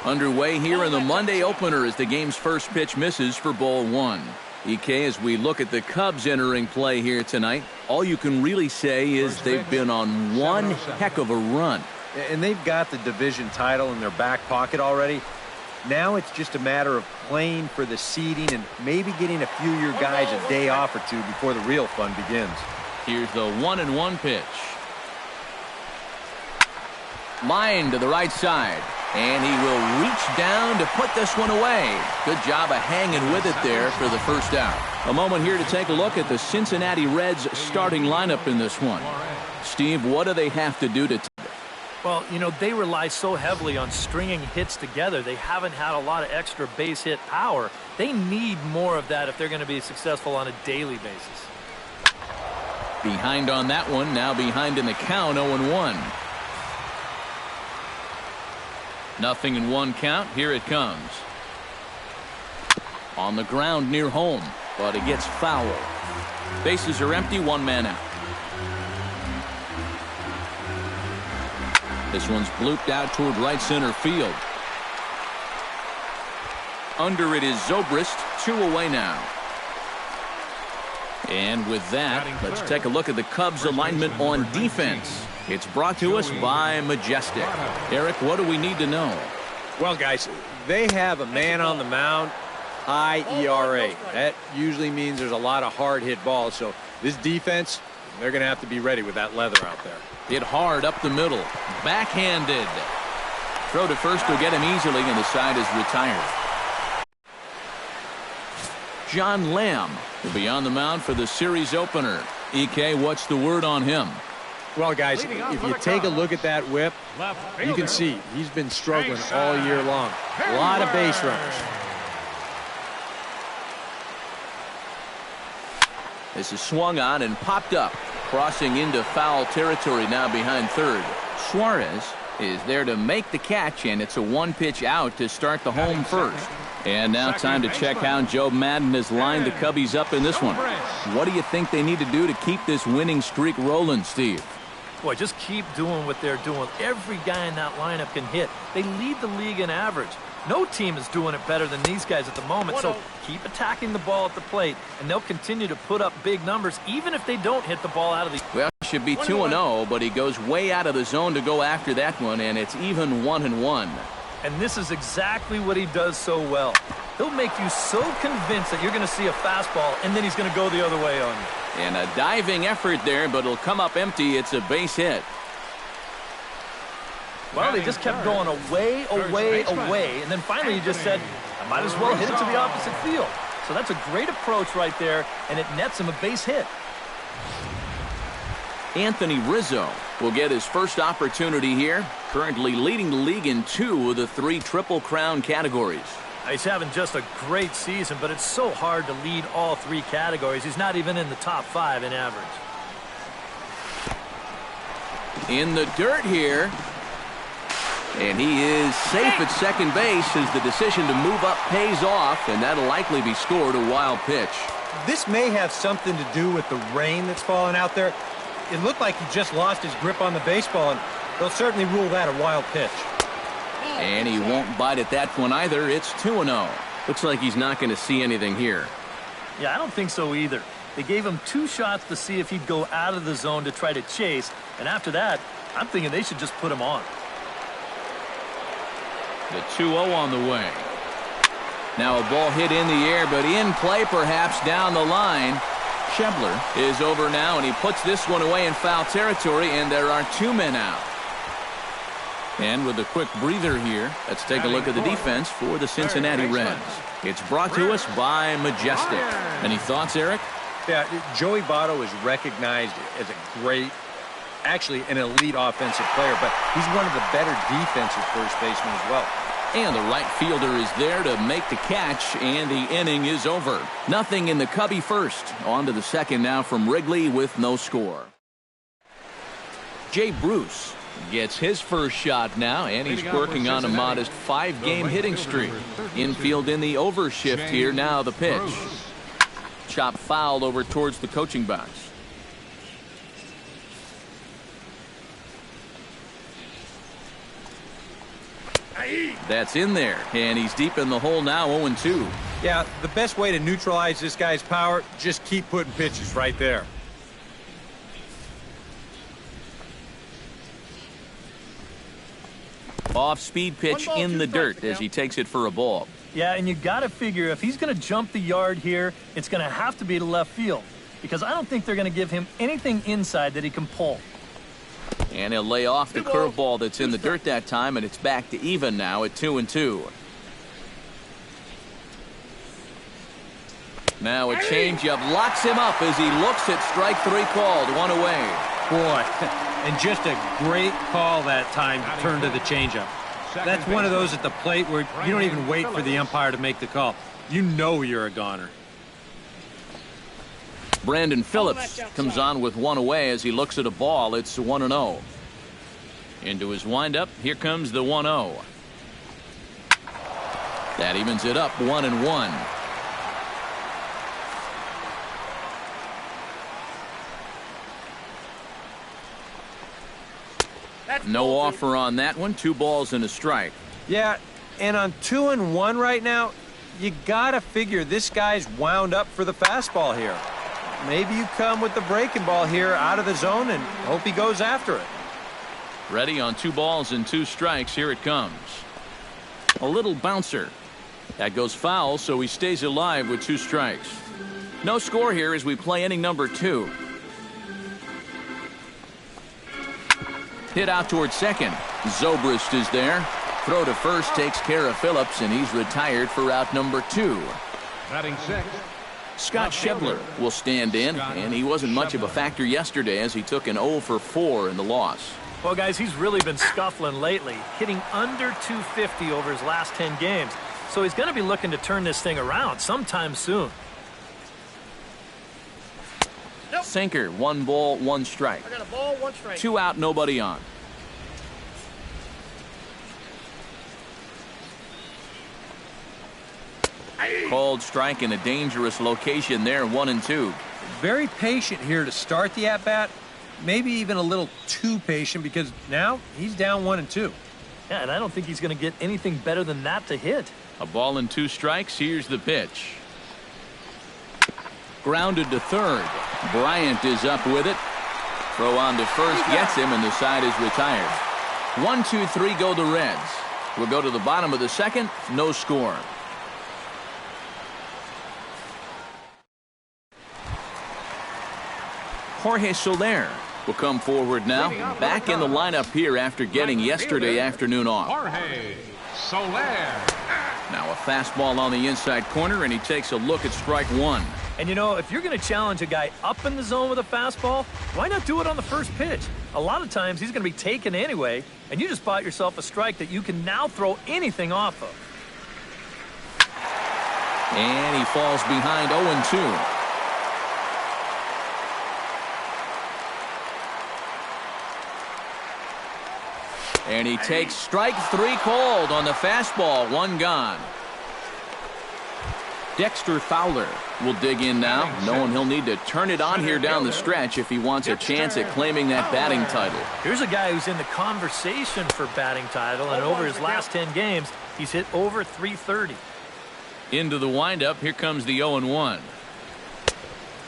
Underway here in the Monday opener as the game's first pitch misses for ball one. EK, as we look at the Cubs entering play here tonight, all you can really say is they've been on one heck of a run. And they've got the division title in their back pocket already. Now it's just a matter of playing for the seeding and maybe getting a few of your guys a day off or two before the real fun begins. Here's the 1-1 pitch. Line to the right side. And he will reach down to put this one away. Good job of hanging with it there for the first out. A moment here to take a look at the Cincinnati Reds starting lineup in this one. Steve, what do they have to do to... Well, you know, they rely so heavily on stringing hits together. They haven't had a lot of extra base hit power. They need more of that if they're going to be successful on a daily basis. Behind on that one, now behind in the count, 0-1. Nothing in one count. Here it comes. On the ground near home, but it gets foul. Bases are empty, one man out. This one's blooped out toward right center field. Under it is Zobrist, 2 away now. And with that, let's take a look at the Cubs alignment on defense. It's brought to us by Majestic. Eric, what do we need to know? Well, guys, they have a man on the mound, high ERA. That usually means there's a lot of hard hit balls. So this defense, they're going to have to be ready with that leather out there. Hit hard up the middle. Backhanded. Throw to first will get him easily, and the side is retired. John Lamb will be on the mound for the series opener. EK, what's the word on him? Well, guys, if you take a look at that whip, you can see he's been struggling all year long. A lot of base runners. This is swung on and popped up, crossing into foul territory now behind third. Suarez is there to make the catch, and it's a one-pitch out to start the home first. And now time to check how Joe Madden has lined the Cubbies up in this one. What do you think they need to do to keep this winning streak rolling, Steve? Boy, just keep doing what they're doing. Every guy in that lineup can hit. They lead the league in average. No team is doing it better than these guys at the moment, so keep attacking the ball at the plate, and they'll continue to put up big numbers, even if they don't hit the ball out of the... Well, it should be 2-0, but he goes way out of the zone to go after that one, and it's even 1-1. And this is exactly what he does so well. He'll make you so convinced that you're going to see a fastball, and then he's going to go the other way on you. And a diving effort there, but it'll come up empty. It's a base hit. Well, they just kept going away, and then finally he just said, I might as well hit it to the opposite field. So that's a great approach right there, and it nets him a base hit. Anthony Rizzo will get his first opportunity here, currently leading the league in 2 of the 3 Triple Crown categories. He's having just a great season, but it's so hard to lead all 3 categories. He's not even in the top 5 in average. In the dirt here. And he is safe at second base as the decision to move up pays off, and that'll likely be scored a wild pitch. This may have something to do with the rain that's falling out there. It looked like he just lost his grip on the baseball, and they'll certainly rule that a wild pitch. And he won't bite at that one either. It's 2-0. Looks like he's not going to see anything here. Yeah, I don't think so either. They gave him 2 shots to see if he'd go out of the zone to try to chase, and after that, I'm thinking they should just put him on. The 2-0 on the way. Now a ball hit in the air, but in play perhaps down the line. Schebler is over now, and he puts this one away in foul territory, and there are 2 men out. And with a quick breather here, let's take a look at the defense for the Cincinnati Reds. It's brought to us by Majestic. Any thoughts, Eric? Yeah, Joey Votto is recognized as a great, actually an elite offensive player, but he's one of the better defensive first basemen as well. And the right fielder is there to make the catch, and the inning is over. Nothing in the Cubby first. On to the second now from Wrigley with no score. Jay Bruce gets his first shot now, and he's working on a modest 5-game hitting streak. Infield in the overshift here. Now the pitch. Chop foul over towards the coaching box. That's in there, and he's deep in the hole now, 0-2. Yeah, the best way to neutralize this guy's power, just keep putting pitches right there. Off-speed pitch in the dirt as he takes it for a ball. Yeah, and you got to figure if he's going to jump the yard here, it's going to have to be to left field, because I don't think they're going to give him anything inside that he can pull. And he'll lay off the curveball that's in the dirt that time, and it's back to even now at 2-2. Now a changeup locks him up as he looks at strike three called, one away. Boy, and just a great call that time to turn to the changeup. That's one of those at the plate where you don't even wait for the umpire to make the call. You know you're a goner. Brandon Phillips comes on with one away as he looks at a ball. It's 1-0. Into his windup, here comes the 1-0. That evens it up, 1-1. No offer on that one. 2 balls and a strike. Yeah, and on 2-1 right now, you gotta figure this guy's wound up for the fastball here. Maybe you come with the breaking ball here out of the zone and hope he goes after it. Ready on 2 balls and 2 strikes. Here it comes. A little bouncer. That goes foul, so he stays alive with 2 strikes. No score here as we play inning number 2. Hit out towards second. Zobrist is there. Throw to first takes care of Phillips, and he's retired for out number 2. Batting sixth, Scott Schebler will stand in, and he wasn't much of a factor yesterday as he took an 0-for-4 in the loss. Well, guys, he's really been scuffling lately, hitting under 250 over his last 10 games. So he's going to be looking to turn this thing around sometime soon. Sinker, 1 ball, 1 strike. I got a ball, 1 strike. 2 out, nobody on. Called strike in a dangerous location there, 1-2. Very patient here to start the at-bat. Maybe even a little too patient because now he's down 1-2. Yeah, and I don't think he's going to get anything better than that to hit. A ball and 2 strikes. Here's the pitch. Grounded to third. Bryant is up with it. Throw on to first gets him, and the side is retired. 1-2-3 go the Reds. We'll go to the bottom of the second. No score. Jorge Soler will come forward now. Back in the lineup here after getting yesterday afternoon off. Jorge Soler. Now a fastball on the inside corner, and he takes a look at strike 1. And, you know, if you're going to challenge a guy up in the zone with a fastball, why not do it on the first pitch? A lot of times he's going to be taken anyway, and you just bought yourself a strike that you can now throw anything off of. And he falls behind 0-2. And he takes strike 3 called on the fastball. 1 gone. Dexter Fowler will dig in now, knowing he'll need to turn it on here down the stretch if he wants a chance at claiming that batting title. Here's a guy who's in the conversation for batting title, and over his last 10 games, he's hit over .330. Into the windup, here comes the 0-1.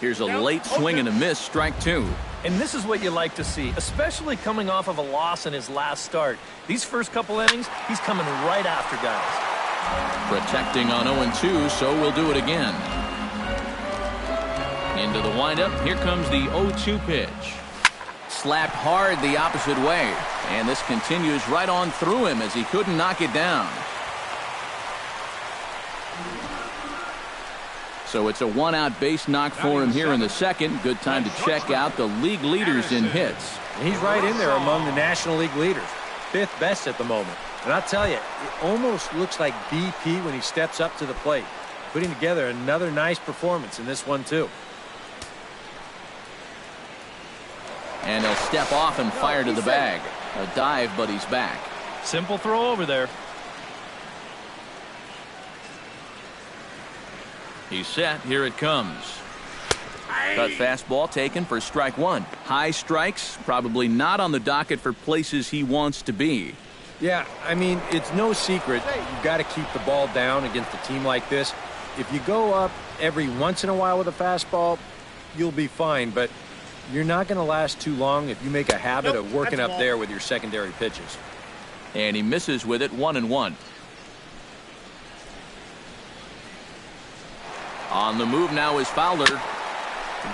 Here's a late swing and a miss, strike 2. And this is what you like to see, especially coming off of a loss in his last start. These first couple innings, he's coming right after guys. Protecting on 0-2, so we'll do it again. Into the windup, here comes the 0-2 pitch. Slapped hard the opposite way, and this continues right on through him as he couldn't knock it down. So it's a 1-out base knock for him here in the second. Good time to check out the league leaders in hits. And he's right in there among the National League leaders. 5th best at the moment. And I'll tell you, it almost looks like BP when he steps up to the plate. Putting together another nice performance in this one, too. And he'll step off and fire to the bag. A dive, but he's back. Simple throw over there. He's set. Here it comes. Cut fastball taken for strike 1. High strikes, probably not on the docket for places he wants to be. Yeah, I mean, it's no secret. You've got to keep the ball down against a team like this. If you go up every once in a while with a fastball, you'll be fine, but you're not going to last too long if you make a habit of working up there with your secondary pitches. And he misses with it, 1-1. On the move now is Fowler.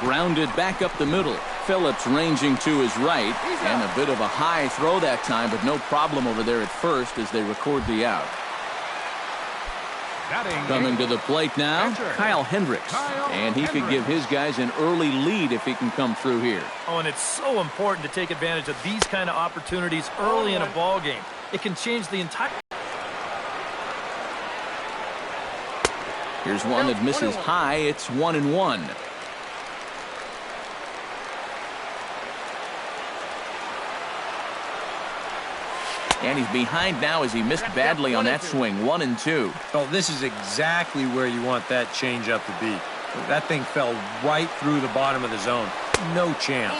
Grounded back up the middle. Phillips ranging to his right, and a bit of a high throw that time, but no problem over there at first as they record the out. Coming to the plate now, Kyle Hendricks, and he could give his guys an early lead if he can come through here. Oh, and it's so important to take advantage of these kind of opportunities early in a ball game. It can change the entire... Here's one that misses high. It's 1-1. And he's behind now as he missed badly on that swing. 1-2. Oh, this is exactly where you want that changeup to be. That thing fell right through the bottom of the zone. No chance.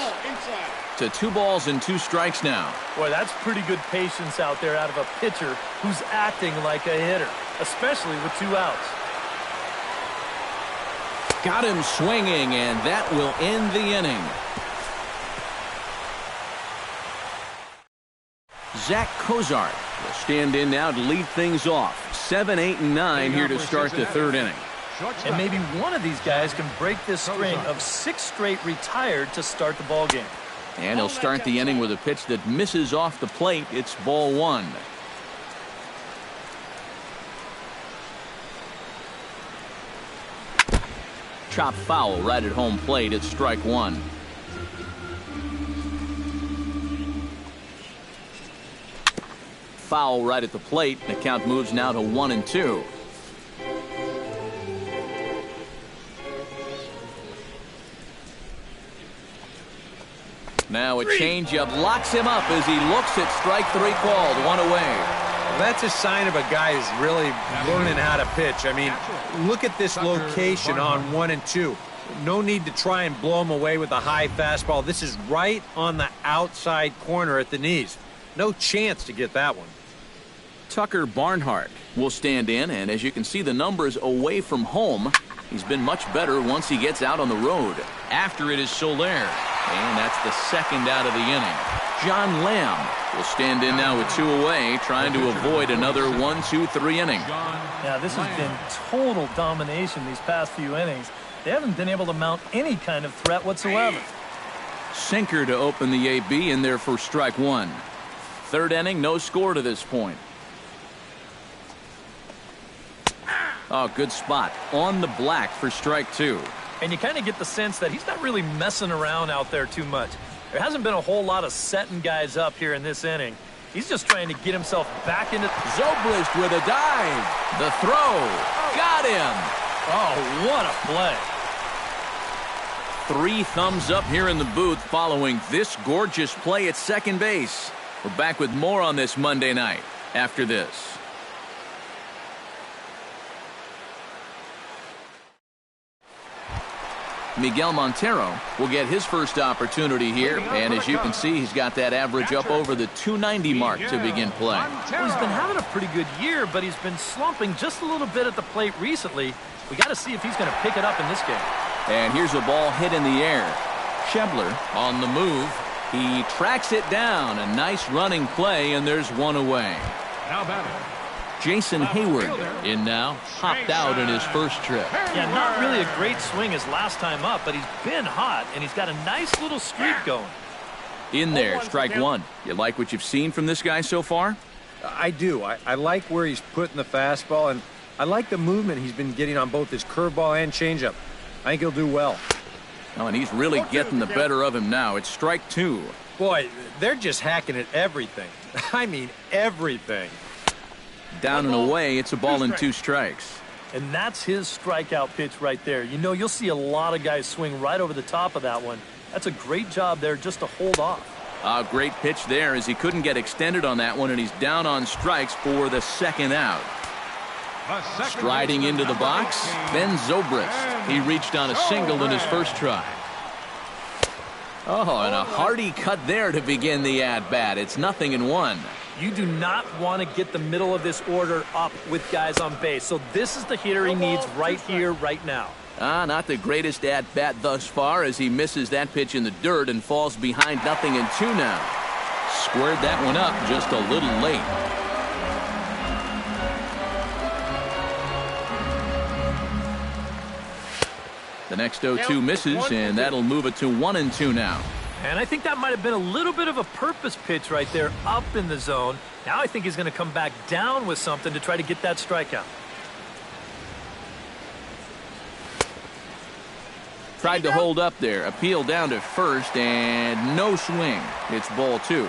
To 2 balls and 2 strikes now. Boy, that's pretty good patience out there out of a pitcher who's acting like a hitter, especially with 2 outs. Got him swinging, and that will end the inning. Zach Cozart will stand in now to lead things off. 7, 8, and 9 here to start the 3rd inning. And maybe one of these guys can break this string of 6 straight retired to start the ball game. And he'll start the inning with a pitch that misses off the plate. It's ball 1. Chop foul right at home plate. It's strike 1. Foul right at the plate. The count moves now to 1-2. Now a changeup locks him up as he looks at strike 3 called. 1 away. Well, that's a sign of a guy who's really learning how to pitch. I mean, look at this location on 1 and 2. No need to try and blow him away with a high fastball. This is right on the outside corner at the knees. No chance to get that one. Tucker Barnhart will stand in, and as you can see the numbers away from home, he's been much better once he gets out on the road. After it is Soler, and that's the 2nd out of the inning. John Lamb will stand in now with 2 away, trying to avoid another 1-2-3 inning. Yeah, this has been total domination these past few innings. They haven't been able to mount any kind of threat whatsoever. Sinker to open the AB in there for strike 1. 3rd inning, no score to this point. Oh, good spot. On the black for strike 2. And you kind of get the sense that he's not really messing around out there too much. There hasn't been a whole lot of setting guys up here in this inning. He's just trying to get himself back into... Zobrist with a dive. The throw. Got him. Oh, what a play. 3 thumbs up here in the booth following this gorgeous play at second base. We're back with more on this Monday night after this. Miguel Montero will get his first opportunity here, and as you can see, he's got that average up over the 290 mark to begin play. Well, he's been having a pretty good year, but he's been slumping just a little bit at the plate recently. We got to see if he's going to pick it up in this game. And here's a ball hit in the air. Schebler on the move. He tracks it down. A nice running play, and there's 1 away. Now batting, Jason Hayward in now, hopped out in his first trip. Yeah, not really a great swing his last time up, but he's been hot, and he's got a nice little streak going. In there, strike 1. You like what you've seen from this guy so far? I do. I like where he's putting the fastball, and I like the movement he's been getting on both his curveball and changeup. I think he'll do well. Oh, and he's really getting the better of him now. It's strike 2. Boy, they're just hacking at everything. I mean, everything. Down and away, it's a ball and 2 strikes. And that's his strikeout pitch right there. You know, you'll see a lot of guys swing right over the top of that one. That's a great job there just to hold off. A great pitch there as he couldn't get extended on that one, and he's down on strikes for the 2nd out. Striding into the box, Ben Zobrist. He reached on a single in his first try. Oh, and a hearty cut there to begin the at-bat. It's 0-1. You do not want to get the middle of this order up with guys on base. So this is the hitter he needs right here, right now. Not the greatest at-bat thus far as he misses that pitch in the dirt and falls behind 0-2 now. Squared that one up just a little late. The next 0-2 misses, and that'll move it to 1-2 now. And I think that might have been a little bit of a purpose pitch right there up in the zone. Now I think he's going to come back down with something to try to get that strikeout. Tried to hold up there. Appeal down to first, and no swing. It's ball 2.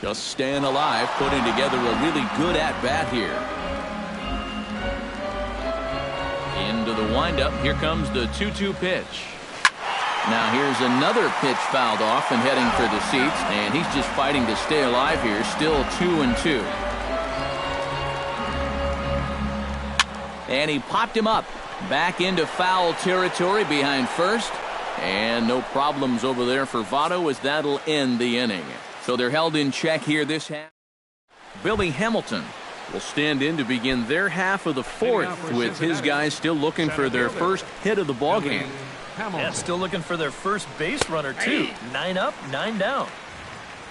Just staying alive, putting together a really good at-bat here. Into the windup. Here comes the 2-2 pitch. Now here's another pitch fouled off and heading for the seats, and he's just fighting to stay alive here. Still 2-2. And he popped him up. Back into foul territory behind first. And no problems over there for Votto as that'll end the inning. So they're held in check here this half. Billy Hamilton will stand in to begin their half of the fourth with his guys still looking for their first hit of the ballgame. Yeah, still looking for their first base runner, too. 9 up, 9 down.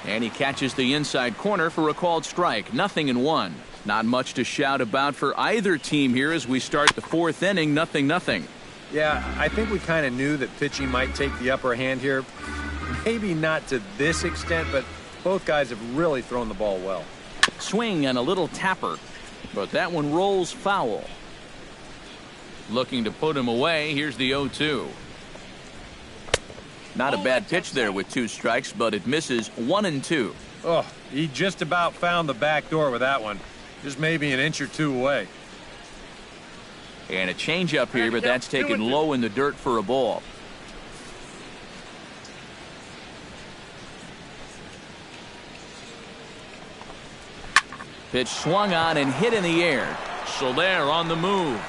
And he catches the inside corner for a called strike. 0-1. Not much to shout about for either team here as we start the fourth inning. 0-0. Yeah, I think we kind of knew that pitching might take the upper hand here. Maybe not to this extent, but both guys have really thrown the ball well. Swing and a little tapper, but that one rolls foul. Looking to put him away. Here's the 0-2. Not a bad pitch there with 2 strikes, but it misses. 1-2. Oh, he just about found the back door with that one. Just maybe an inch or 2 away. And a changeup here, but that's taken low in the dirt for a ball. Pitch swung on and hit in the air. Soler on the move.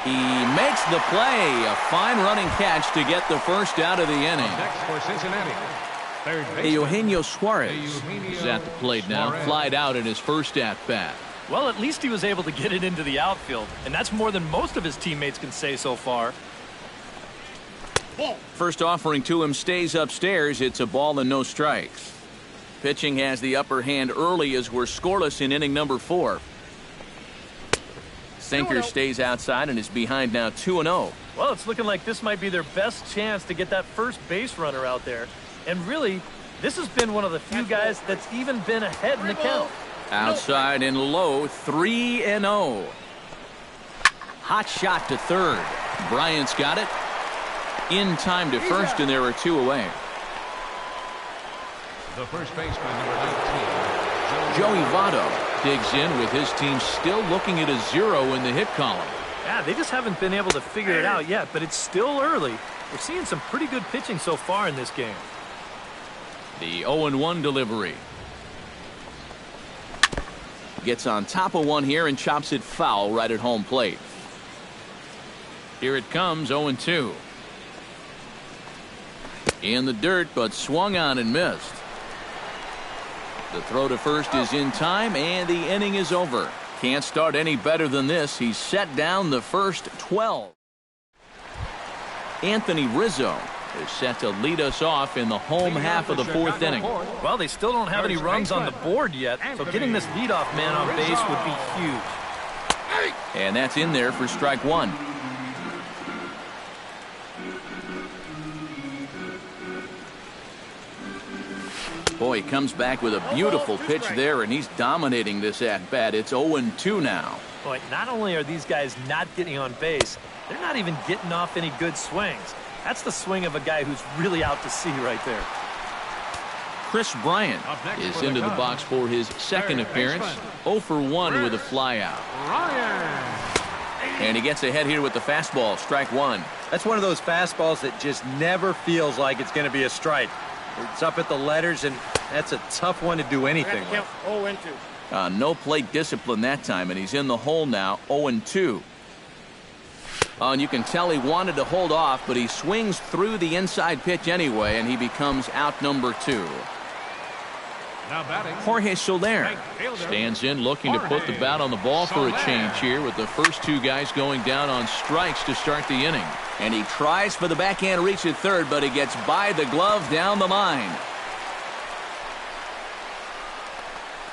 He makes the play. A fine running catch to get the first out of the inning. Next for Cincinnati, third baseman Eugenio Suarez is at the plate now. Flied out in his first at-bat. Well, at least he was able to get it into the outfield, and that's more than most of his teammates can say so far. First offering to him stays upstairs. It's a ball and no strikes. Pitching has the upper hand early as we're scoreless in inning number 4. Sinker stays outside and is behind now 2-0. Well, it's looking like this might be their best chance to get that first base runner out there. And really, this has been one of the few guys that's even been ahead in the count. Outside and low, 3-0. Hot shot to third. Bryant's got it. In time to first, and there are 2 away. the first baseman, number 19. Joey Votto digs in with his team still looking at a 0 in the hit column. Yeah, they just haven't been able to figure it out yet, but it's still early. We're seeing some pretty good pitching so far in this game. The 0-1 delivery. Gets on top of one here and chops it foul right at home plate. Here it comes, 0-2. In the dirt, but swung on and missed. The throw to first is in time, and the inning is over. Can't start any better than this. He's set down the first 12. Anthony Rizzo is set to lead us off in the home half of the fourth inning. Well, they still don't have any runs on the board yet, so getting this leadoff man on base would be huge. And that's in there for strike one. Boy, he comes back with a beautiful pitch there, and he's dominating this at-bat. It's 0-2 now. Boy, not only are these guys not getting on base, they're not even getting off any good swings. That's the swing of a guy who's really out to sea right there. Chris Bryant is into the box for his second appearance. 0 for 1 with a flyout. And he gets ahead here with the fastball, strike one. That's one of those fastballs that just never feels like it's going to be a strike. It's up at the letters, and that's a tough one to do anything with. No plate discipline that time, and he's in the hole now, 0-2. Oh, and you can tell he wanted to hold off, but he swings through the inside pitch anyway, and he becomes out number 2. Now batting, Jorge Soler right fielder, stands in looking to put the bat on the ball for a change here with the first 2 guys going down on strikes to start the inning. And he tries for the backhand reach at third, but he gets by the glove down the line.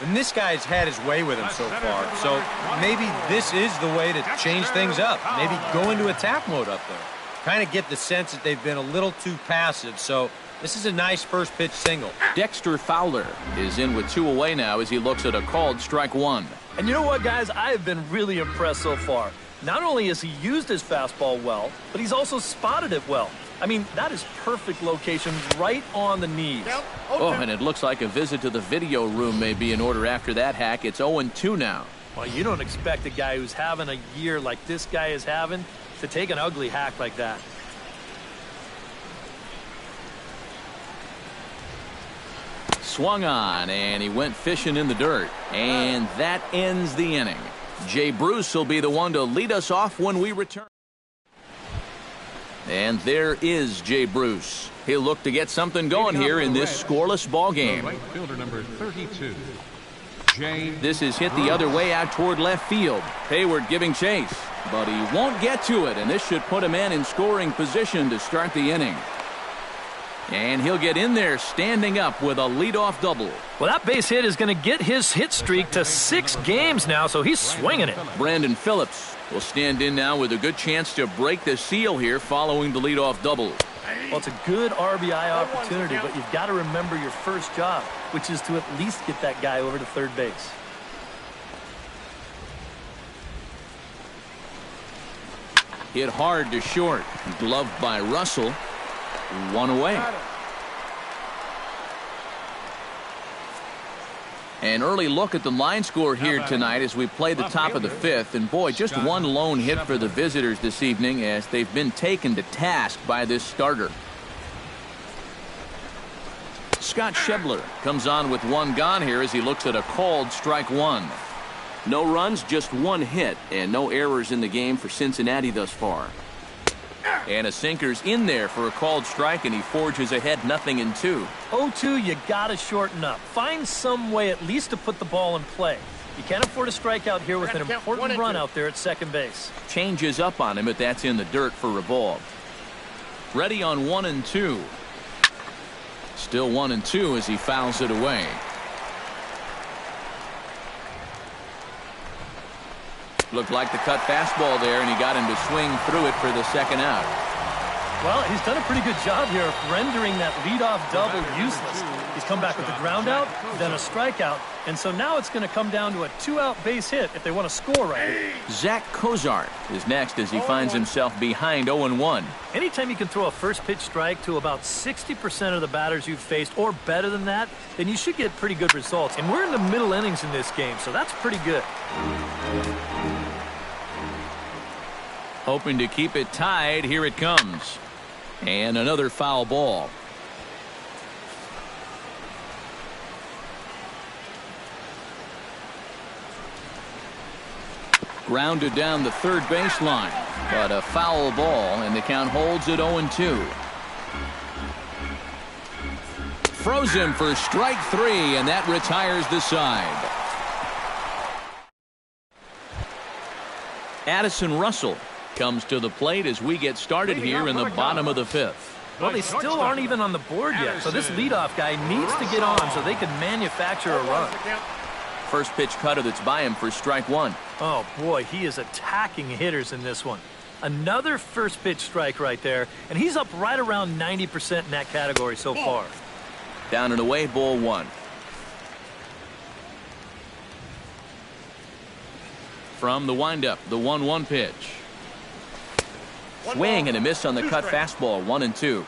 And this guy's had his way with him so far, so maybe this is the way to change things up. Maybe go into attack mode up there. Kind of get the sense that they've been a little too passive, so this is a nice first pitch single. Dexter Fowler is in with 2 away now as he looks at a called strike 1. And you know what, guys? I have been really impressed so far. Not only has he used his fastball well, but he's also spotted it well. I mean, that is perfect location right on the knees. Oh, and it looks like a visit to the video room may be in order after that hack. It's 0-2 now. Well, you don't expect a guy who's having a year like this guy is having to take an ugly hack like that. Swung on, and he went fishing in the dirt. And that ends the inning. Jay Bruce will be the one to lead us off when we return. And there is Jay Bruce. He'll look to get something going here in this scoreless ball game. right fielder number 32, Jay. This is hit the other way out toward left field. Hayward giving chase, but he won't get to it, and this should put a man in scoring position to start the inning. And he'll get in there standing up with a leadoff double. Well, that base hit is going to get his hit streak to 6 games now, so he's swinging it. Brandon Phillips will stand in now with a good chance to break the seal here following the leadoff double. Well, it's a good RBI opportunity, but you've got to remember your first job, which is to at least get that guy over to third base. Hit hard to short. Gloved by Russell. 1 away. An early look at the line score here tonight as we play the top of the 5th. And boy, just one lone hit for the visitors this evening as they've been taken to task by this starter. Scott Schebler comes on with 1 gone here as he looks at a called strike 1. No runs, just 1 hit, and no errors in the game for Cincinnati thus far. And a sinker's in there for a called strike, and he forges ahead 0-2. 0-2, you got to shorten up. Find some way at least to put the ball in play. You can't afford a strikeout here with an important run out there at second base. Changes up on him, but that's in the dirt for a ball. Ready on 1-2. Still 1-2 as he fouls it away. Looked like the cut fastball there, and he got him to swing through it for the second out. Well, he's done a pretty good job here of rendering that leadoff double useless. He's come back with a ground out, then a strikeout, and so now it's going to come down to a 2-out base hit if they want to score right here. Zach Cozart is next as he finds himself behind 0-1. Anytime you can throw a first pitch strike to about 60% of the batters you've faced or better than that, then you should get pretty good results. And we're in the middle innings in this game, so that's pretty good. Hoping to keep it tied. Here it comes. And another foul ball. Grounded down the third baseline, but a foul ball, and the count holds at 0-2. Froze him for strike 3, and that retires the side. Addison Russell comes to the plate as we get started here in the bottom of the 5th. Well, they still aren't even on the board yet, so this leadoff guy needs to get on so they can manufacture a run. First pitch cutter that's by him for strike 1. Oh, boy, he is attacking hitters in this one. Another first pitch strike right there, and he's up right around 90% in that category so far. Down and away, ball 1. From the windup, the 1-1 pitch. Swing and a miss on the cut fastball, 1-2.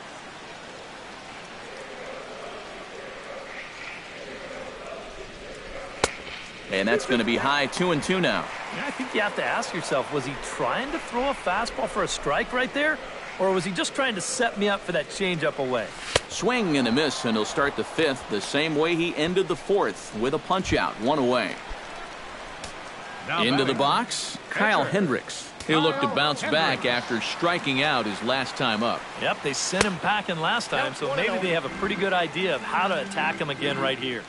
And that's going to be high, 2-2 now. Yeah, I think you have to ask yourself, was he trying to throw a fastball for a strike right there? Or was he just trying to set me up for that changeup away? Swing and a miss, and he'll start the 5th the same way he ended the 4th with a punch out, 1 away. Now Into the batting, box, Kyle Hendricks. He'll look to bounce back after striking out his last time up. Yep, they sent him packing last time, so maybe they have a pretty good idea of how to attack him again right here.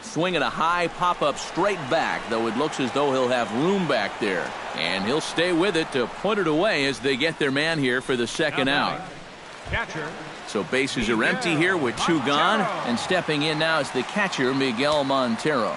Swinging a high pop-up straight back, though it looks as though he'll have room back there. And he'll stay with it to put it away as they get their man here for the second out. Catcher. So bases are empty here with two gone, and stepping in now is the catcher, Miguel Montero.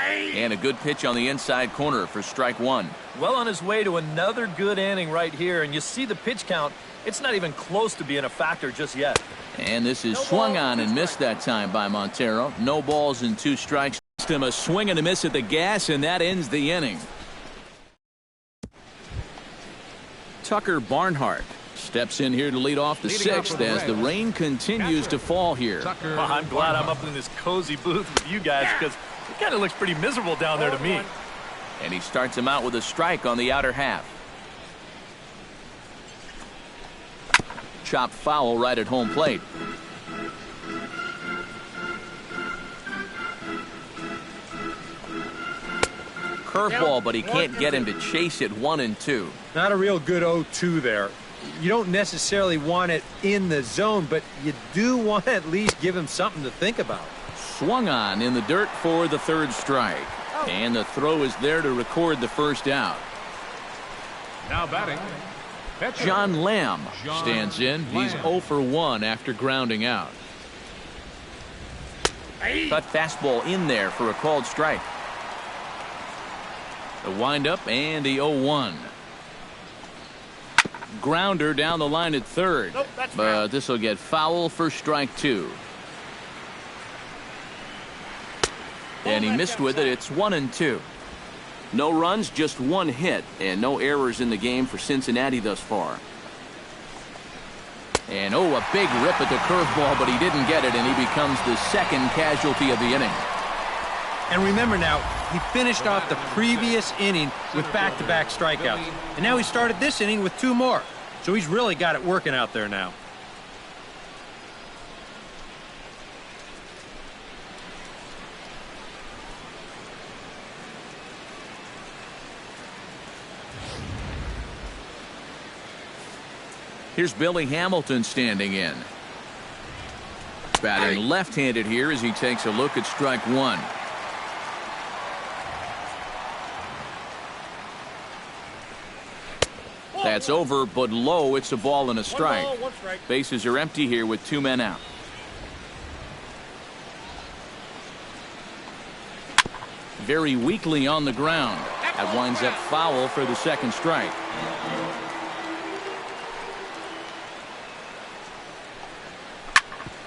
And a good pitch on the inside corner for strike one. Well on his way to another good inning right here, and you see the pitch count. It's not even close to being a factor just yet. And this is swung on and missed that time by Montero. No balls and two strikes. Him a swing and a miss at the gas, and that ends the inning. Tucker Barnhart steps in here to lead off the sixth as the rain continues to fall here. Well, I'm glad I'm up in this cozy booth with you guys because it kind of looks pretty miserable down there to me. And he starts him out with a strike on the outer half. Chopped foul right at home plate. Curveball, but he can't get him to chase it 1-2. Not a real good 0-2 there. You don't necessarily want it in the zone, but you do want to at least give him something to think about. Swung on in the dirt for the third strike. And the throw is there to record the first out. Now batting. John Lamb stands in. He's 0 for 1 after grounding out. Cut fastball in there for a called strike. The windup and the 0-1. Grounder down the line at third. But this will get foul for strike two. And he missed with it. It's 1-2. No runs, just one hit, and no errors in the game for Cincinnati thus far. And oh, a big rip at the curveball, but he didn't get it, and he becomes the second casualty of the inning. And remember now, he finished off the previous inning with back-to-back strikeouts. And now he started this inning with two more. So he's really got it working out there now. Here's Billy Hamilton standing in. Batting left-handed here as he takes a look at strike one. That's over, but low. It's a ball and a strike. Bases are empty here with two men out. Very weakly on the ground. That winds up foul for the second strike.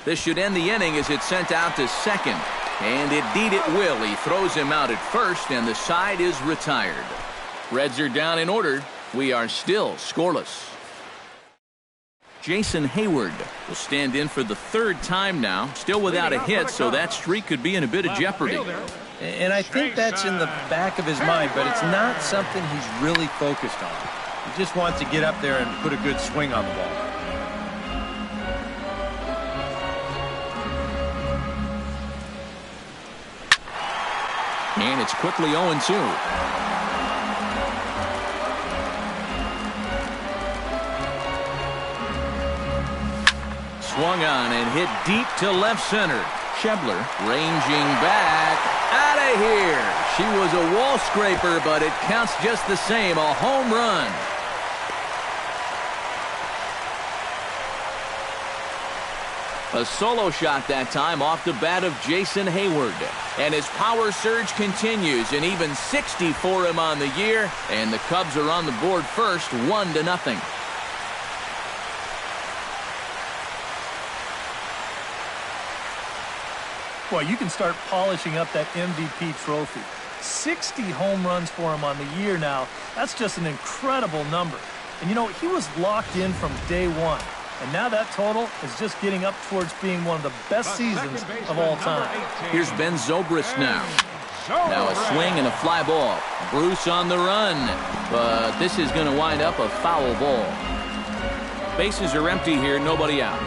This should end the inning as it's sent out to second. And indeed it will. He throws him out at first, and the side is retired. Reds are down in order. We are still scoreless. Jason Hayward will stand in for the third time now. Still without a hit, so that streak could be in a bit of jeopardy. And I think that's in the back of his mind, but it's not something he's really focused on. He just wants to get up there and put a good swing on the ball. And it's quickly 0-2. Swung on and hit deep to left center. Schebler ranging back. Out of here. She was a wall scraper, but it counts just the same. A home run. A solo shot that time off the bat of Jason Hayward. And his power surge continues, and even 60 for him on the year. And the Cubs are on the board first, 1-0. Boy, you can start polishing up that MVP trophy. 60 home runs for him on the year now. That's just an incredible number. And, you know, he was locked in from day one. And now that total is just getting up towards being one of the best seasons of all time. Here's Ben Zobrist now. Now a swing and a fly ball. Bruce on the run. But this is going to wind up a foul ball. Bases are empty here, nobody out.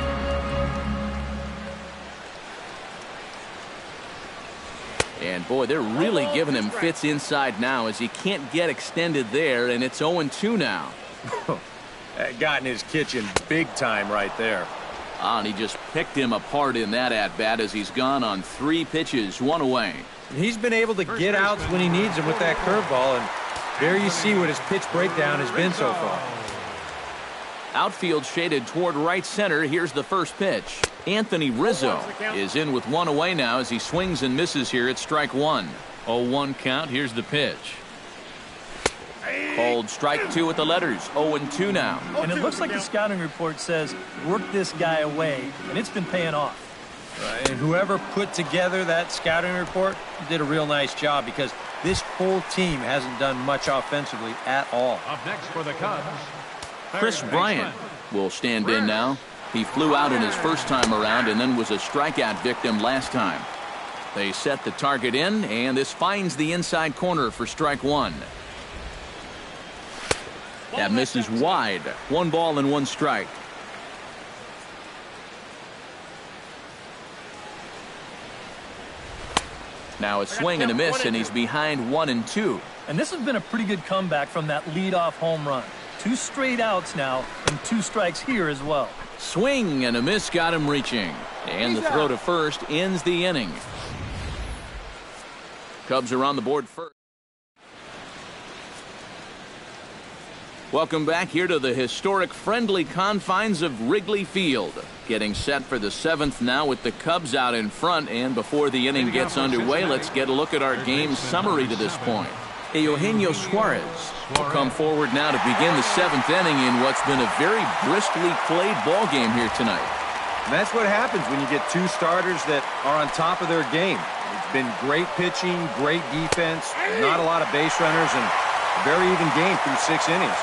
Boy, they're really giving him fits inside now as he can't get extended there, and it's 0-2 now. Got in his kitchen big time right there. And he just picked him apart in that at-bat as he's gone on 3 pitches, 1 away. He's been able to get outs when he needs them with that curveball, and there you see what his pitch breakdown has been so far. Outfield shaded toward right center. Here's the first pitch. Anthony Rizzo is in with 1 away now as he swings and misses here at strike 1. 0-1 count. Here's the pitch. Called strike 2 with the letters. 0-2 now. And it looks like the scouting report says, work this guy away, and it's been paying off. And whoever put together that scouting report did a real nice job, because this whole team hasn't done much offensively at all. Up next for the Cubs, Chris Bryant will stand in now. He flew out in his first time around and then was a strikeout victim last time. They set the target in, and this finds the inside corner for strike 1. That misses wide. 1 ball and 1 strike. Now a swing and a miss, and he's behind 1-2. And this has been a pretty good comeback from that leadoff home run. 2 straight outs now, and 2 strikes here as well. Swing and a miss got him reaching. And the throw to first ends the inning. Cubs are on the board first. Welcome back here to the historic friendly confines of Wrigley Field. Getting set for the 7th now with the Cubs out in front. And before the inning gets underway, let's get a look at our game summary to this point. Eugenio Suarez will come forward now to begin the 7th inning in what's been a very briskly played ball game here tonight. And that's what happens when you get 2 starters that are on top of their game. It's been great pitching, great defense, not a lot of base runners, and a very even game through 6 innings.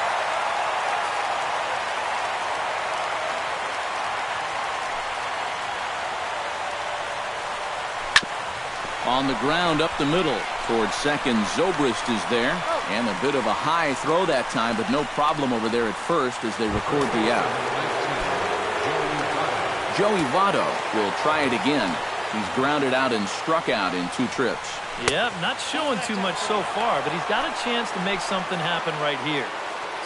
On the ground up the middle towards second, Zobrist is there, and a bit of a high throw that time, but no problem over there at first as they record the out. Joey Votto will try it again. He's grounded out and struck out in 2 trips. Yeah, not showing too much so far, but he's got a chance to make something happen right here.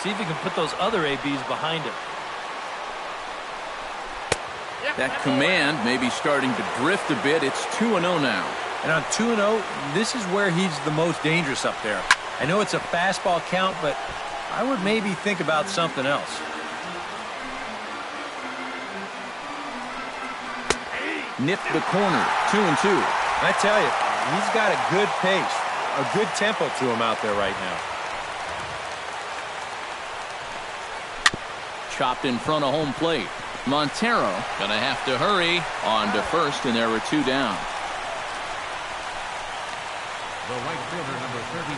See if he can put those other ABs behind him. That command may be starting to drift a bit. It's 2-0 now. And on 2-0, this is where he's the most dangerous up there. I know it's a fastball count, but I would maybe think about something else. Nipped the corner, 2-2. I tell you, he's got a good pace, a good tempo to him out there right now. Chopped in front of home plate. Montero gonna have to hurry on to first, and there were 2 down. the right fielder, number 32,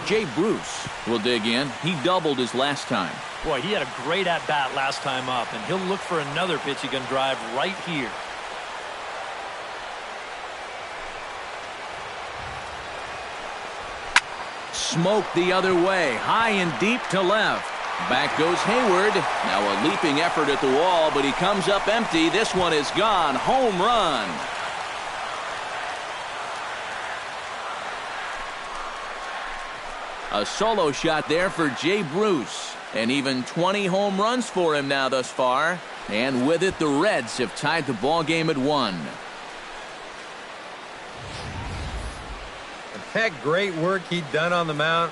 Jay Bruce will dig in. He doubled his last time. Boy, he had a great at-bat last time up, and he'll look for another pitch he can drive right here. Smoke the other way, high and deep to left. Back goes Hayward. Now a leaping effort at the wall, but he comes up empty. This one is gone. Home run. A solo shot there for Jay Bruce. And even 20 home runs for him now thus far. And with it, the Reds have tied the ball game at 1. That great work he'd done on the mound,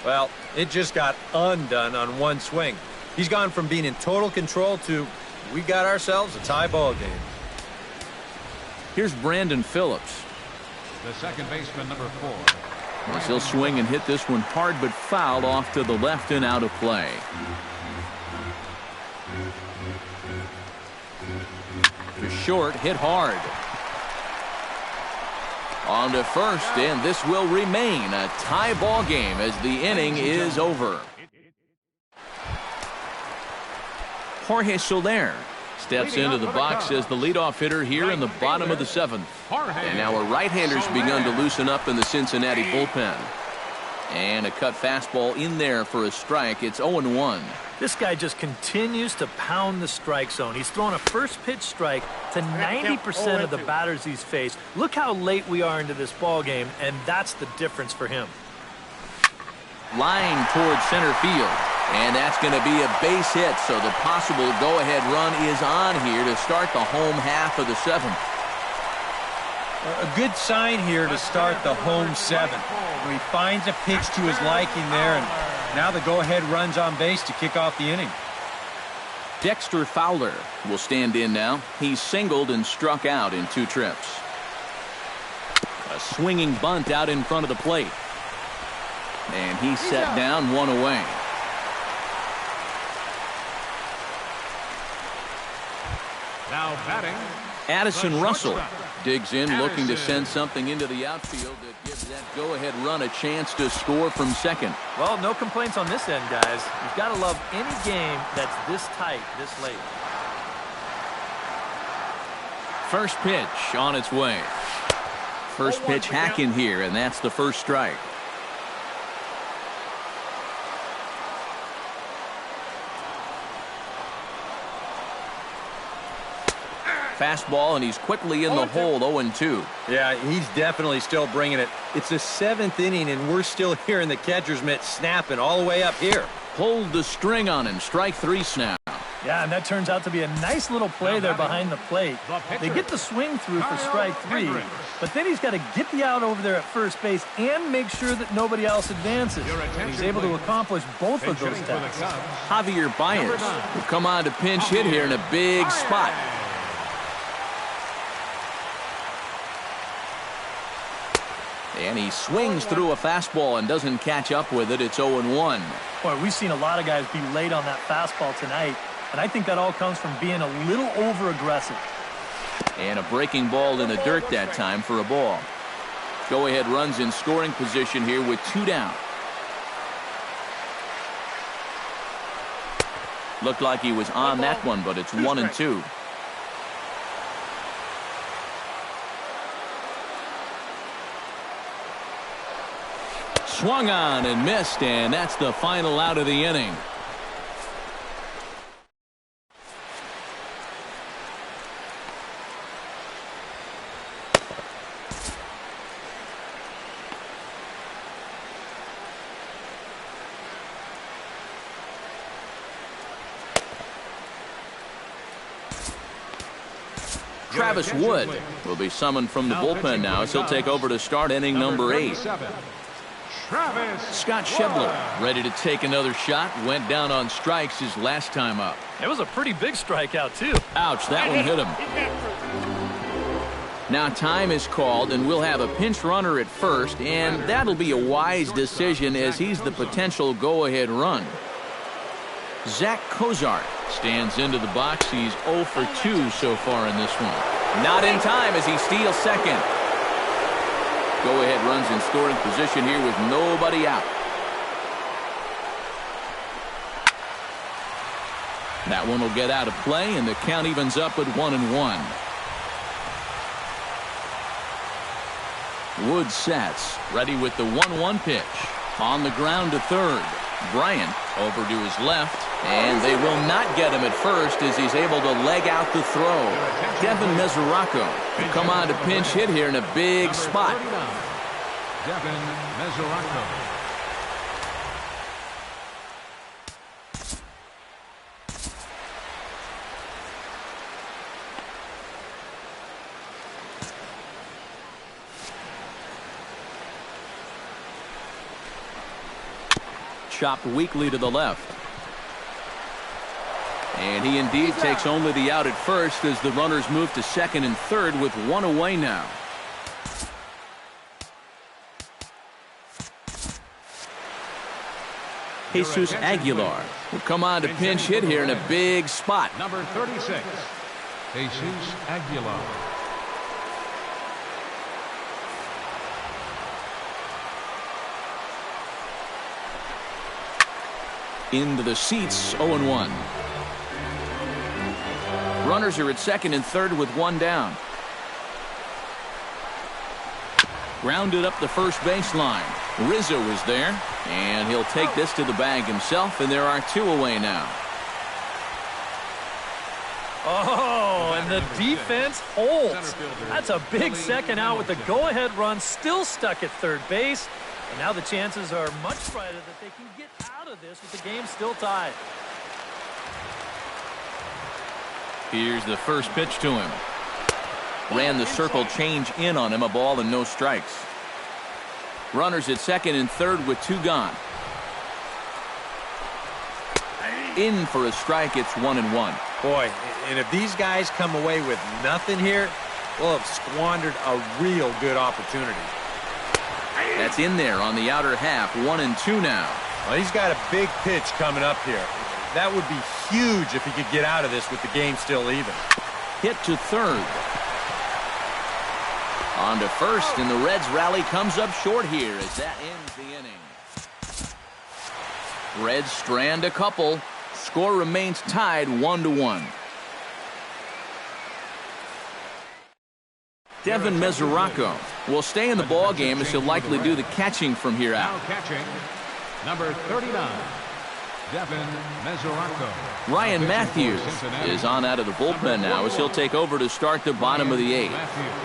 well, it just got undone on one swing. He's gone from being in total control to we got ourselves a tie ball game. Here's Brandon Phillips. the second baseman, number 4. As he'll swing and hit this one hard but foul off to the left and out of play. To short, hit hard. On to first, and this will remain a tie ball game as the inning is over. Jorge Soler steps into the box as the leadoff hitter here in the bottom of the 7th. And now a right-hander's begun to loosen up in the Cincinnati bullpen. And a cut fastball in there for a strike. It's 0-1. This guy just continues to pound the strike zone. He's thrown a first pitch strike to 90% of the batters he's faced. Look how late we are into this ball game, and that's the difference for him. Line towards center field, and that's going to be a base hit, so the possible go-ahead run is on here to start the home half of the seventh. A good sign here to start the home seventh. He finds a pitch to his liking there, and now the go-ahead run's on base to kick off the inning. Dexter Fowler will stand in now. He's singled and struck out in 2 trips. A swinging bunt out in front of the plate. And he's set down, 1 away. Now batting, Addison Russell digs in, looking to send something into the outfield that gives that go-ahead run a chance to score from second. Well, no complaints on this end, guys. You've got to love any game that's this tight, this late. First pitch on its way. First pitch hacking here, and that's the first strike. Fastball, and he's quickly in the hole, 0-2. Yeah, he's definitely still bringing it. It's the 7th inning, and we're still hearing the catcher's mitt snapping all the way up here. Pulled the string on him. Strike 3 snap. Yeah, and that turns out to be a nice little play there behind the plate. They get the swing through for strike 3, but then he's got to get the out over there at first base and make sure that nobody else advances. And he's able to accomplish both of those tasks. Javier Baez will come on to pinch hit here in a big spot. And he swings through a fastball and doesn't catch up with it. It's 0-1. Boy, we've seen a lot of guys be late on that fastball tonight, and I think that all comes from being a little over-aggressive. And a breaking ball in the dirt that time for a ball. Go-ahead runs in scoring position here with 2 down. Looked like he was on that one, but it's 1-2. Swung on and missed, and that's the final out of the inning. Travis Wood will be summoned from the bullpen now as he'll take over to start inning number 8. Scott Schebler ready to take another shot. Went down on strikes his last time up. It was a pretty big strikeout, too. Ouch, that one hit him. Now time is called, and we'll have a pinch runner at first, and that'll be a wise decision as he's the potential go-ahead run. Zach Cozart stands into the box. He's 0 for 2 so far in this one. Not in time as he steals second. Go-ahead runs in scoring position here with nobody out. That one will get out of play, and the count evens up at 1-1. Wood sets, ready with the 1-1 pitch. On the ground to third. Bryant over to his left, and they will not get him at first as he's able to leg out the throw. Devin Mesoraco will come on to pinch hit here in a big spot. Devin Mesoraco. Chopped weakly to the left. And he indeed takes only the out at first as the runners move to second and third with 1 away now. Jesus Aguilar will come on to pinch hit here in a big spot. Number 36, Jesus Aguilar. Into the seats, 0-1. Runners are at second and third with 1 down. Grounded up the first baseline. Rizzo is there, and he'll take this to the bag himself, and there are 2 away now. Oh, and the defense holds. That's a big second out with the go-ahead run still stuck at third base. And now the chances are much brighter that they can get out of this with the game still tied. Here's the first pitch to him. Ran the circle change in on him, a ball and no strikes. Runners at second and third with 2 gone. In for a strike, it's 1-1. Boy, and if these guys come away with nothing here, we'll have squandered a real good opportunity. That's in there on the outer half, 1-2 now. Well, he's got a big pitch coming up here. That would be huge if he could get out of this with the game still even. Hit to third. On to first, and the Reds rally comes up short here as that ends the inning. Reds strand a couple. Score remains tied 1-1. Devin Mesoraco will stay in the ball game as he'll likely do the catching from here out. Now catching, number 39, Devin Mesoraco. Ryan Matthews is on out of the bullpen now as he'll take over to start the bottom of the 8th.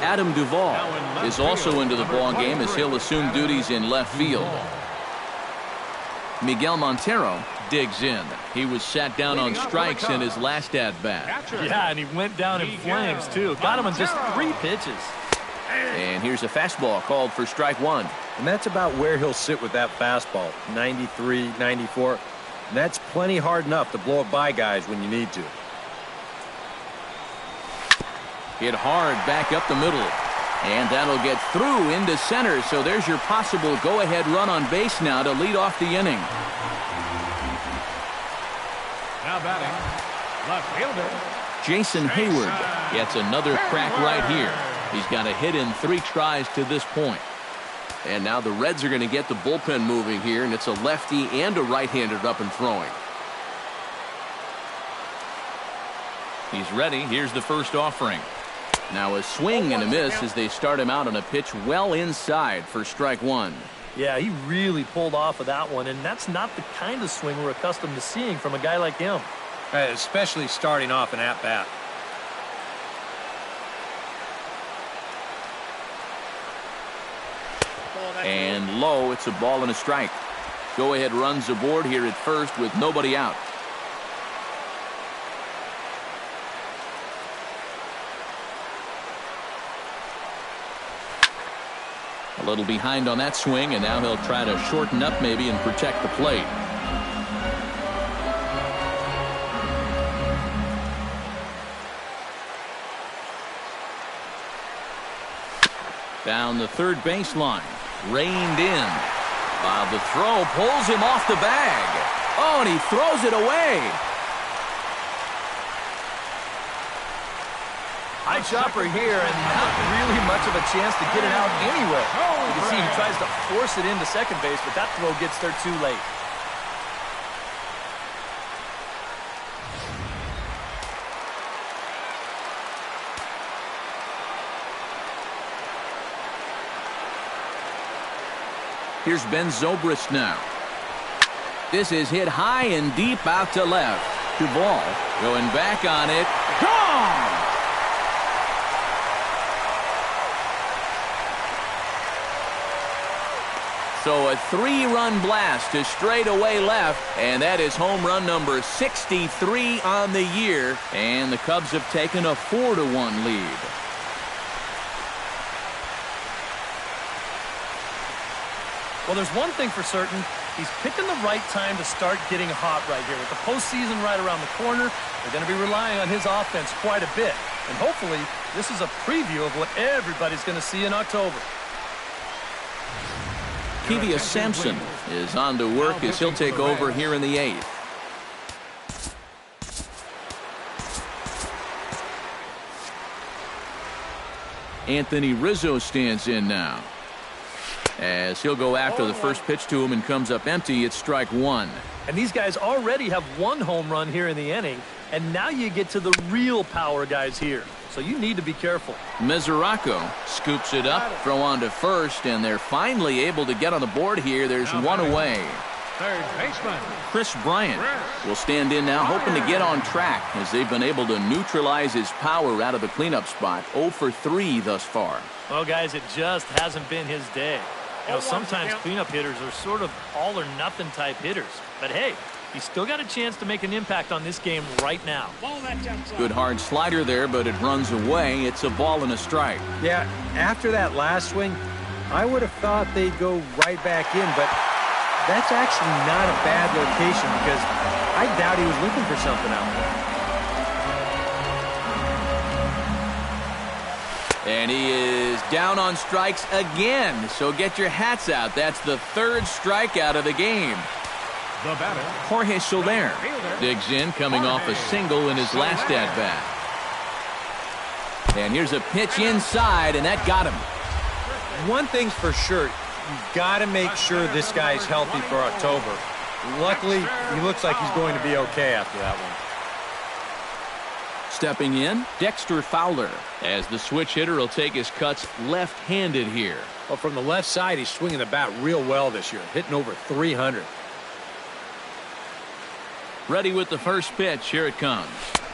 Adam Duvall is also into the ball game as he'll assume duties in left field. Miguel Montero digs in. He was sat down on strikes in his last at-bat. Yeah, and he went down in flames, too. Got him in just 3 pitches. And here's a fastball called for strike 1. And that's about where he'll sit with that fastball, 93, 94. And that's plenty hard enough to blow it by guys when you need to. Hit hard back up the middle. And that'll get through into center. So there's your possible go-ahead run on base now to lead off the inning. Now batting, left fielder Jason Hayward gets another crack right here. He's got a hit in 3 tries to this point. And now the Reds are going to get the bullpen moving here, and it's a lefty and a right-hander up and throwing. He's ready. Here's the first offering. Now a swing and a miss as they start him out on a pitch well inside for strike 1. Yeah, he really pulled off of that one, and that's not the kind of swing we're accustomed to seeing from a guy like him. Especially starting off an at-bat. And low, it's a ball and a strike. Go-ahead runs aboard here at first with nobody out. A little behind on that swing, and now he'll try to shorten up maybe and protect the plate. Down the third baseline, reined in. The throw pulls him off the bag. Oh, and he throws it away. High chopper here, and not really much of a chance to get it out anyway. You can see he tries to force it into second base, but that throw gets there too late. Here's Ben Zobrist now. This is hit high and deep out to left. Duvall going back on it. Gone! So a 3-run blast to straightaway left, and that is home run number 63 on the year, and the Cubs have taken a 4-1 lead. Well, there's one thing for certain. He's picking the right time to start getting hot right here. With the postseason right around the corner, they're going to be relying on his offense quite a bit. And hopefully, this is a preview of what everybody's going to see in October. Kevius Sampson is on to work as he'll take over here in the 8th. Anthony Rizzo stands in now, as he'll go after the first pitch to him and comes up empty. It's strike 1. And these guys already have 1 home run here in the inning, and now you get to the real power guys here. so you need to be careful. Mesoraco scoops it up, throw on to first, and they're finally able to get on the board here. There's one away. Third baseman. Chris Bryant will stand in now, hoping to get on track as they've been able to neutralize his power out of the cleanup spot. 0 for 3 thus far. Well, guys, it just hasn't been his day. You know, sometimes cleanup hitters are sort of all-or-nothing type hitters. But, hey, he's still got a chance to make an impact on this game right now. Good hard slider there, but it runs away. It's a ball and a strike. Yeah, after that last swing, I would have thought they'd go right back in, but that's actually not a bad location because I doubt he was looking for something out there. And he is down on strikes again, so get your hats out. That's the third strikeout of the game. The batter, Jorge Soler digs in, coming off a single in his last at-bat. And here's a pitch inside, and that got him. One thing's for sure, you've got to make sure this guy's healthy for October. Luckily, he looks like he's going to be okay after that one. Stepping in, Dexter Fowler, as the switch hitter will take his cuts left-handed here. Well, from the left side, he's swinging the bat real well this year, hitting over 300. Ready with the first pitch. Here it comes.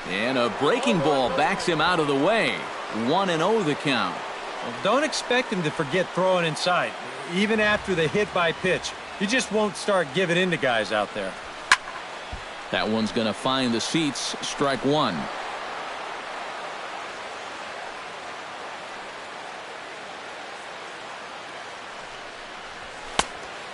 And a breaking ball backs him out of the way. 1-0 the count. Well, don't expect him to forget throwing inside. Even after the hit by pitch, he just won't start giving in to guys out there. That one's going to find the seats. Strike one.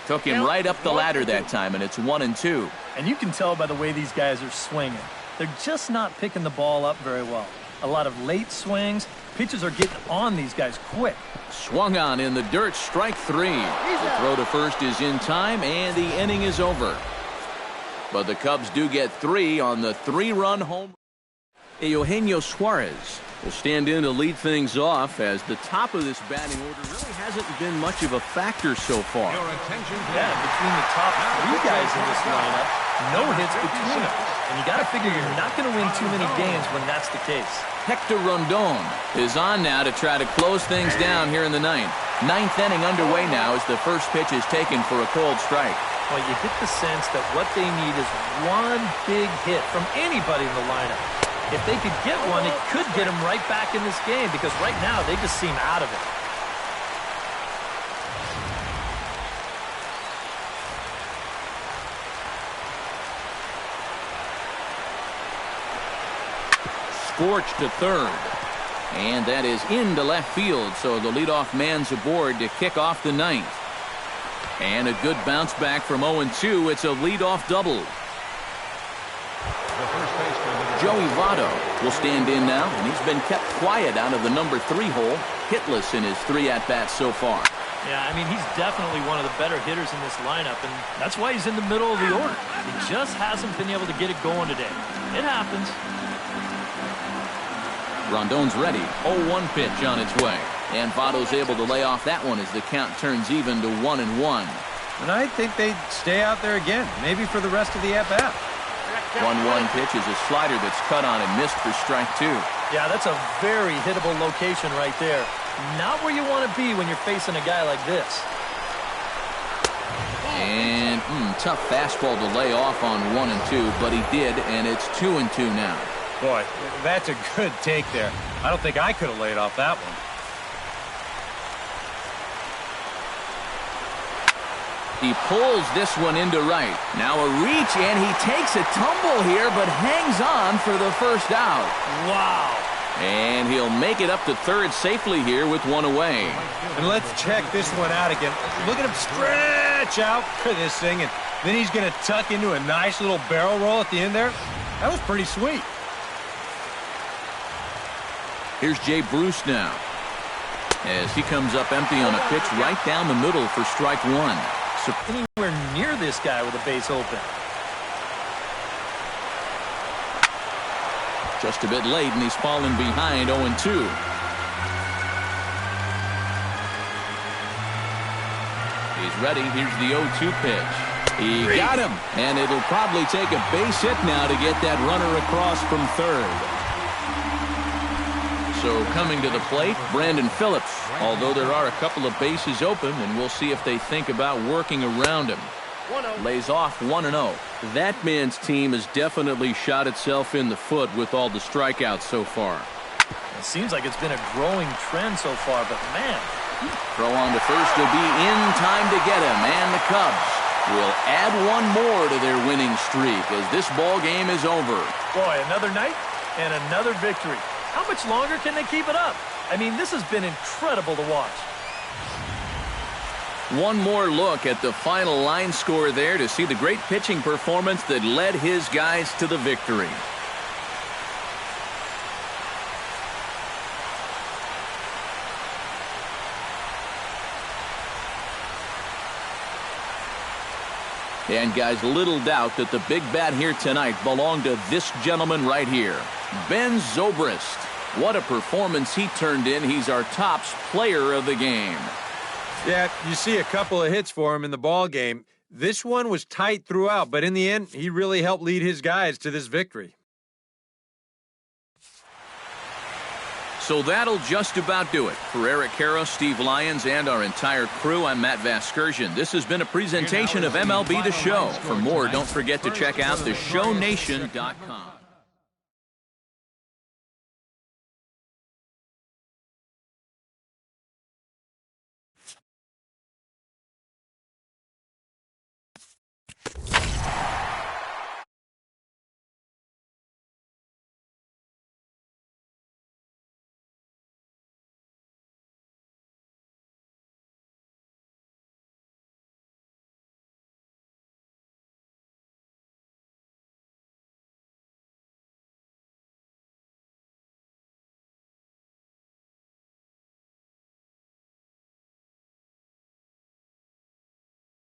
Took him right up the ladder that time, and it's 1-2. And you can tell by the way these guys are swinging. They're just not picking the ball up very well. A lot of late swings. Pitchers are getting on these guys quick. Swung on in the dirt, strike three. The throw to first is in time, and the inning is over. But the Cubs do get 3 on the 3-run home. Eugenio Suarez will stand in to lead things off, as the top of this batting order really hasn't been much of a factor so far. Your attention, Yeah, between the top 3 guys in this lineup, no hits between them. And you got to figure you're not going to win too many games when that's the case. Hector Rondon is on now to try to close things down here in the ninth. Ninth inning underway now as the first pitch is taken for a cold strike. Well, you get the sense that what they need is one big hit from anybody in the lineup. If they could get one, it could get them right back in this game, because right now they just seem out of it. Scorched to third. And that is into left field, so the leadoff man's aboard to kick off the ninth. And a good bounce back from 0-2. It's a leadoff double. the first baseman. Joey Votto will stand in now, and he's been kept quiet out of the number 3 hole, hitless in his 3 at-bats so far. Yeah, I mean, he's definitely one of the better hitters in this lineup, and that's why he's in the middle of the order. He just hasn't been able to get it going today. It happens. Rondon's ready. 0-1 pitch on its way. And Votto's able to lay off that one as the count turns even to 1-1. And I think they'd stay out there again, maybe for the rest of the at-bat. 1-1 pitch is a slider that's cut on and missed for strike 2. Yeah, that's a very hittable location right there. Not where you want to be when you're facing a guy like this. And tough fastball to lay off on 1-2, but he did, and it's 2-2 now. Boy, that's a good take there. I don't think I could have laid off that one. He pulls this one into right. Now a reach, and he takes a tumble here, but hangs on for the first out. Wow. And he'll make it up to third safely here with one away. And let's check this one out again. Look at him stretch out for this thing, and then he's going to tuck into a nice little barrel roll at the end there. That was pretty sweet. Here's Jay Bruce now, as he comes up empty on a pitch right down the middle for strike 1. So anywhere near this guy with a base open. Just a bit late, and he's fallen behind 0-2. He's ready. Here's the 0-2 pitch. He got him, and it'll probably take a base hit now to get that runner across from third. So coming to the plate, Brandon Phillips. Although there are a couple of bases open, and we'll see if they think about working around him. Lays off 1-0. That man's team has definitely shot itself in the foot with all the strikeouts so far. It seems like it's been a growing trend so far, but man. Throw on to first will be in time to get him, and the Cubs will add one more to their winning streak as this ball game is over. Boy, another night and another victory. How much longer can they keep it up? I mean, this has been incredible to watch. One more look at the final line score there to see the great pitching performance that led his guys to the victory. And guys, little doubt that the big bat here tonight belonged to this gentleman right here, Ben Zobrist. What a performance he turned in. He's our tops player of the game. Yeah, you see a couple of hits for him in the ball game. This one was tight throughout, but in the end, he really helped lead his guys to this victory. So that'll just about do it. For Eric Caro, Steve Lyons, and our entire crew, I'm Matt Vasgersian. This has been a presentation of MLB The Show. For more, don't forget to check out theshownation.com.